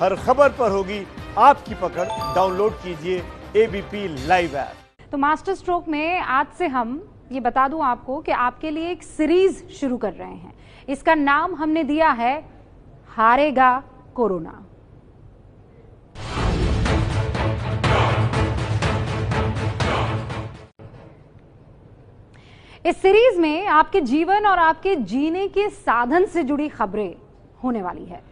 हर खबर पर होगी आपकी पकड़। डाउनलोड कीजिए एबीपी लाइव ऐप। तो मास्टर स्ट्रोक में आज से हम ये बता दूं आपको कि आपके लिए एक सीरीज शुरू कर रहे हैं। इसका नाम हमने दिया है हारेगा कोरोना। इस सीरीज में आपके जीवन और आपके जीने के साधन से जुड़ी खबरें होने वाली है।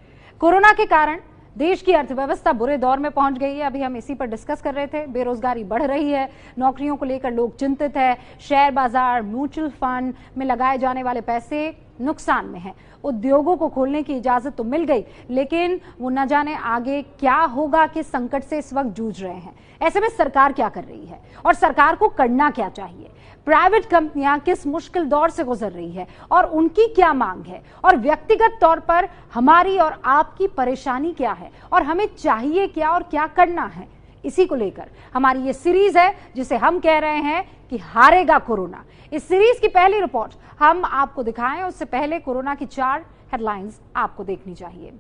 कोरोना के कारण देश की अर्थव्यवस्था बुरे दौर में पहुंच गई है। अभी हम इसी पर डिस्कस कर रहे थे। बेरोजगारी बढ़ रही है, नौकरियों को लेकर लोग चिंतित है, शेयर बाजार, म्यूचुअल फंड में लगाए जाने वाले पैसे नुकसान में हैं। उद्योगों को खोलने की इजाजत तो मिल गई, लेकिन वो न जाने आगे क्या होगा के संकट से इस वक्त जूझ रहे हैं। ऐसे में सरकार क्या कर रही है और सरकार को करना क्या चाहिए? प्राइवेट कंपनियां किस मुश्किल दौर से गुजर रही है और उनकी क्या मांग है, और व्यक्तिगत तौर पर हमारी और आपकी परेशानी क्या है और हमें चाहिए क्या और क्या करना है, इसी को लेकर हमारी ये सीरीज है जिसे हम कह रहे हैं कि हारेगा कोरोना। इस सीरीज की पहली रिपोर्ट हम आपको दिखाएं, उससे पहले कोरोना की 4 हेडलाइंस आपको देखनी चाहिए।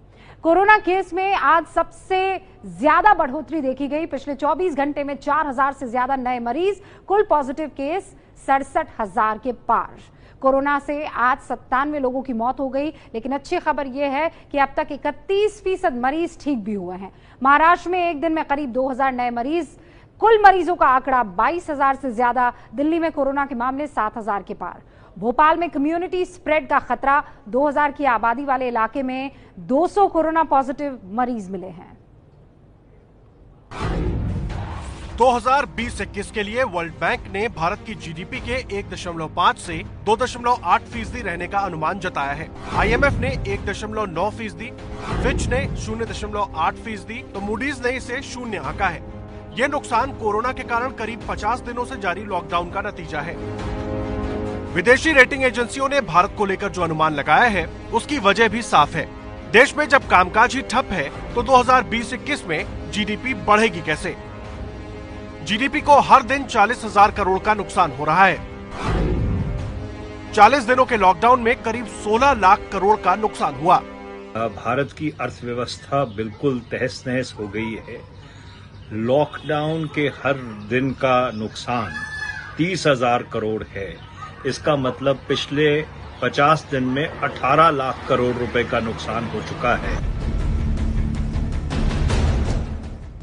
कोरोना केस में आज सबसे ज्यादा बढ़ोतरी देखी गई। पिछले 24 घंटे में 4000 से ज्यादा नए मरीज, कुल पॉजिटिव केस 67,000 के पार। कोरोना से आज 97 लोगों की मौत हो गई, लेकिन अच्छी खबर यह है कि अब तक 31% मरीज ठीक भी हुए हैं। महाराष्ट्र में एक दिन में करीब 2000 नए मरीज, कुल मरीजों का आंकड़ा 22,000 से ज्यादा। दिल्ली में कोरोना के मामले 7,000 के पार। भोपाल में कम्युनिटी स्प्रेड का खतरा। 2000 की आबादी वाले इलाके में 200 कोरोना पॉजिटिव मरीज मिले हैं। 2020-21 के लिए वर्ल्ड बैंक ने भारत की जीडीपी के 1.5 से 2.8% रहने का अनुमान जताया है। आईएमएफ ने 1.9%, फिच ने 0.8%, तो मूडीज ने इसे 0 आंका है। ये नुकसान कोरोना के कारण करीब 50 दिनों से जारी लॉकडाउन का नतीजा है। विदेशी रेटिंग एजेंसियों ने भारत को लेकर जो अनुमान लगाया है, उसकी वजह भी साफ है। देश में जब कामकाज ही ठप है, तो 2020-21 में जीडीपी बढ़ेगी कैसे? जीडीपी को हर दिन 40,000 करोड़ का नुकसान हो रहा है। 40 दिनों के लॉकडाउन में करीब 16 लाख करोड़ का नुकसान हुआ। भारत की अर्थव्यवस्था बिल्कुल तहस नहस हो गई है। लॉकडाउन के हर दिन का नुकसान 30,000 करोड़ है। इसका मतलब पिछले 50 दिन में 18 लाख करोड़ रुपए का नुकसान हो चुका है।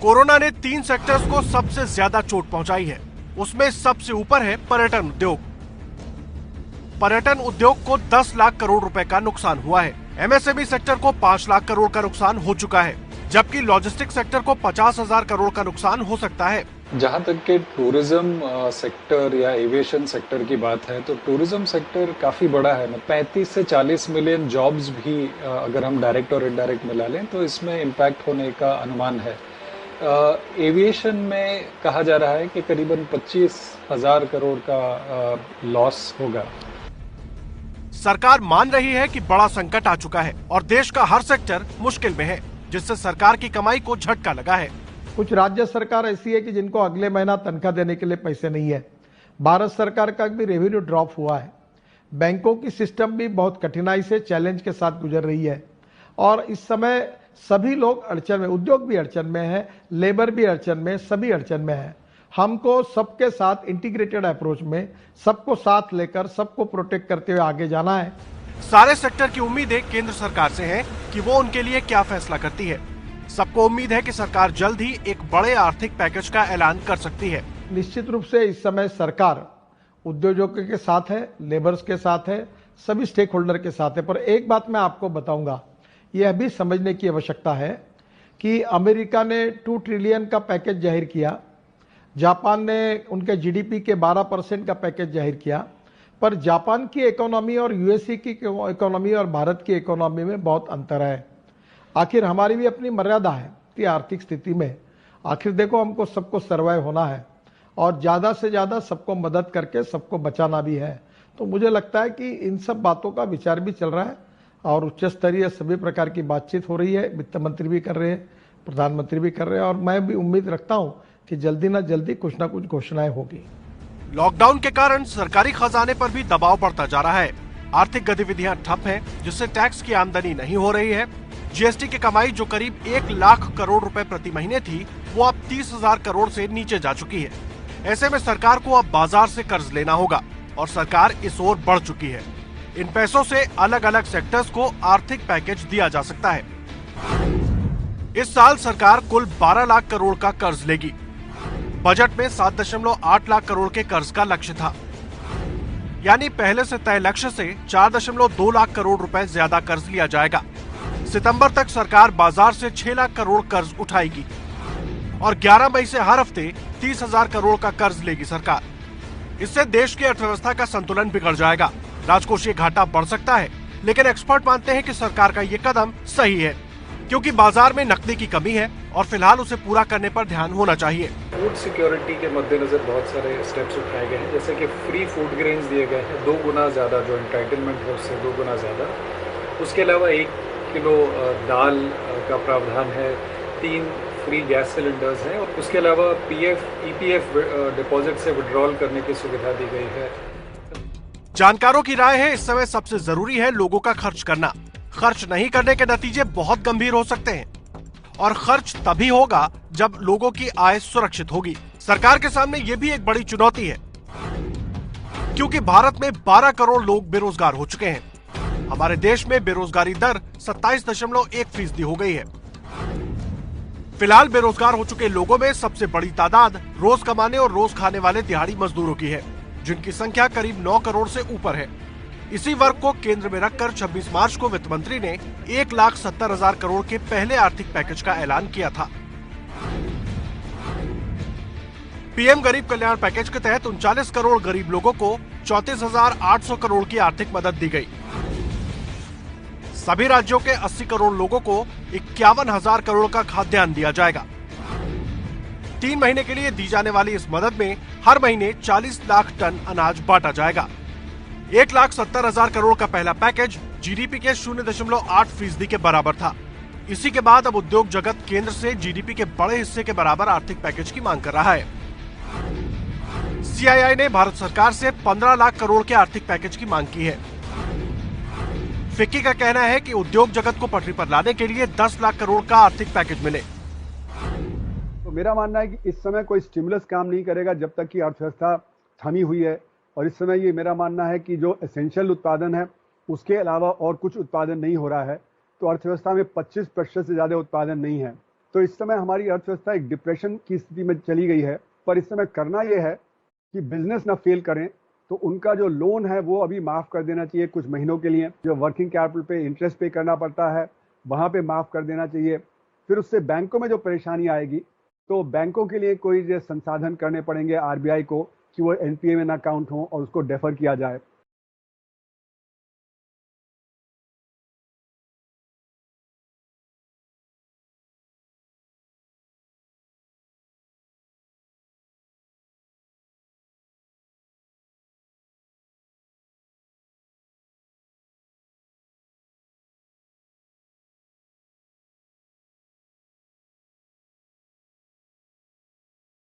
कोरोना ने 3 सेक्टर्स को सबसे ज्यादा चोट पहुंचाई है। उसमें सबसे ऊपर है पर्यटन उद्योग। पर्यटन उद्योग को 10 लाख करोड़ रुपए का नुकसान हुआ है। एमएसएमई सेक्टर को 5 लाख करोड़ का नुकसान हो चुका है, जबकि लॉजिस्टिक्स सेक्टर को 50,000 करोड़ का नुकसान हो सकता है। जहां तक के टूरिज्म सेक्टर या एविएशन सेक्टर की बात है, तो टूरिज्म सेक्टर काफी बड़ा है। 35 से 40 मिलियन जॉब्स भी अगर हम डायरेक्ट और इनडायरेक्ट मिला लें तो इसमें इम्पैक्ट होने का अनुमान है। एविएशन में कहा जा रहा है कि करीबन 25,000 करोड़ का लॉस होगा। सरकार मान रही है कि बड़ा संकट आ चुका है और देश का हर सेक्टर मुश्किल में है, जिससे सरकार की कमाई को झटका लगा है। कुछ राज्य सरकार ऐसी है कि जिनको अगले महीना तनख्वाह देने के लिए पैसे नहीं है। भारत सरकार का भी रेवेन्यू ड्रॉप हुआ है। बैंकों की सिस्टम भी बहुत कठिनाई से, चैलेंज के साथ गुजर रही है और इस समय सभी लोग अड़चन में, उद्योग भी अड़चन में है, लेबर भी अड़चन में, सभी अड़चन में है। हमको सबके साथ इंटीग्रेटेड अप्रोच में सबको साथ लेकर सबको प्रोटेक्ट करते हुए आगे जाना है। सारे सेक्टर की उम्मीदें केंद्र सरकार से हैं कि वो उनके लिए क्या फैसला करती है। सबको उम्मीद है कि सरकार जल्द ही एक बड़े आर्थिक पैकेज का ऐलान कर सकती है। निश्चित रूप से इस समय सरकार उद्योगों के साथ है, लेबर्स के साथ है, सभी स्टेक होल्डर के साथ है। पर एक बात मैं आपको बताऊंगा, यह भी समझने की आवश्यकता है कि अमेरिका ने 2 ट्रिलियन का पैकेज जाहिर किया, जापान ने उनके जीडीपी के 12% का पैकेज जाहिर किया, पर जापान की इकोनॉमी और यूएसए की इकोनॉमी और भारत की इकोनॉमी में बहुत अंतर है। आखिर हमारी भी अपनी मर्यादा है कि आर्थिक स्थिति में आखिर देखो हमको सबको सर्वाइव होना है और ज़्यादा से ज़्यादा सबको मदद करके सबको बचाना भी है। तो मुझे लगता है कि इन सब बातों का विचार भी चल रहा है और उच्च स्तरीय सभी प्रकार की बातचीत हो रही है। वित्त मंत्री भी कर रहे हैं, प्रधानमंत्री भी कर रहे हैं और मैं भी उम्मीद रखता हूँ कि जल्दी ना जल्दी कुछ ना कुछ घोषणाएं होगी। लॉकडाउन के कारण सरकारी खजाने पर भी दबाव बढ़ता जा रहा है। आर्थिक गतिविधियां ठप हैं, जिससे टैक्स की आमदनी नहीं हो रही है। जीएसटी की कमाई जो करीब 1 लाख करोड़ रुपए प्रति महीने थी, वो अब 30,000 करोड़ से नीचे जा चुकी है। ऐसे में सरकार को अब बाजार से कर्ज लेना होगा और सरकार इस ओर बढ़ चुकी है। इन पैसों से अलग अलग सेक्टर्स को आर्थिक पैकेज दिया जा सकता है। इस साल सरकार कुल 12 लाख करोड़ का कर्ज लेगी। बजट में 7.8 लाख करोड़ के कर्ज का लक्ष्य था, यानी पहले से तय लक्ष्य से 4.2 लाख करोड़ रुपए ज्यादा कर्ज लिया जाएगा। सितंबर तक सरकार बाजार से 6 लाख करोड़ कर्ज उठाएगी और 11 मई से हर हफ्ते 30,000 करोड़ का कर्ज लेगी सरकार। इससे देश की अर्थव्यवस्था का संतुलन बिगड़ जाएगा, राजकोषीय घाटा बढ़ सकता है। लेकिन एक्सपर्ट मानते हैं कि सरकार का ये कदम सही है, क्योंकि बाजार में नकदी की कमी है और फिलहाल उसे पूरा करने पर ध्यान होना चाहिए। फूड सिक्योरिटी के मद्देनजर बहुत सारे स्टेप्स उठाए गए हैं, जैसे कि फ्री फूड ग्रेन्स दिए गए हैं 2 गुना ज़्यादा, जो एंटाइटलमेंट है उससे 2 गुना ज़्यादा। उसके अलावा 1 किलो दाल का प्रावधान है, 3 फ्री गैस सिलेंडर्स हैं और उसके अलावा ईपीएफ डिपॉजिट से विड्रॉल करने की सुविधा दी गई है। जानकारों की राय है, इस समय सबसे जरूरी है लोगों का खर्च करना। खर्च नहीं करने के नतीजे बहुत गंभीर हो सकते हैं और खर्च तभी होगा जब लोगों की आय सुरक्षित होगी। सरकार के सामने ये भी एक बड़ी चुनौती है, क्योंकि भारत में 12 करोड़ लोग बेरोजगार हो चुके हैं। हमारे देश में बेरोजगारी दर 27.1% हो गई है। फिलहाल बेरोजगार हो चुके लोगों में सबसे बड़ी तादाद रोज कमाने और रोज खाने वाले दिहाड़ी मजदूरों की है, जिनकी संख्या करीब 9 करोड़ से ऊपर है। इसी वर्ग को केंद्र में रखकर 26 मार्च को वित्त मंत्री ने 1,70,000 करोड़ के पहले आर्थिक पैकेज का ऐलान किया था। पीएम गरीब कल्याण पैकेज के तहत 39 करोड़ गरीब लोगों को 34,800 करोड़ की आर्थिक मदद दी गई। सभी राज्यों के 80 करोड़ लोगों को 51,000 करोड़ का खाद्यान्न दिया जाएगा। 3 महीने के लिए दी जाने वाली इस मदद में हर महीने 40 लाख टन अनाज बांटा जाएगा। 1,70,000 करोड़ का पहला पैकेज जीडीपी के 0.8% के बराबर था। इसी के बाद अब उद्योग जगत केंद्र से जीडीपी के बड़े हिस्से के बराबर आर्थिक पैकेज की मांग कर रहा है। सीआईआई ने भारत सरकार से 15 लाख करोड़ के आर्थिक पैकेज की मांग की है। फिक्की का कहना है कि उद्योग जगत को पटरी पर लाने के लिए 10 लाख करोड़ का आर्थिक पैकेज मिले। तो मेरा मानना है कि इस समय कोई स्टिमुलस काम नहीं करेगा जब तक कि अर्थव्यवस्था थमी हुई है, और इस समय ये मेरा मानना है कि जो एसेंशियल उत्पादन है उसके अलावा और कुछ उत्पादन नहीं हो रहा है, तो अर्थव्यवस्था में 25% से ज़्यादा उत्पादन नहीं है। तो इस समय हमारी अर्थव्यवस्था एक डिप्रेशन की स्थिति में चली गई है। पर इस समय करना यह है कि बिजनेस ना फेल करें, तो उनका जो लोन है वो अभी माफ़ कर देना चाहिए कुछ महीनों के लिए। जो वर्किंग कैपिटल पे इंटरेस्ट पे करना पड़ता है वहाँ पे माफ़ कर देना चाहिए। फिर उससे बैंकों में जो परेशानी आएगी, तो बैंकों के लिए कोई जो संसाधन करने पड़ेंगे आरबीआई को कि वो एनपीए में ना काउंट हो और उसको डेफर किया जाए।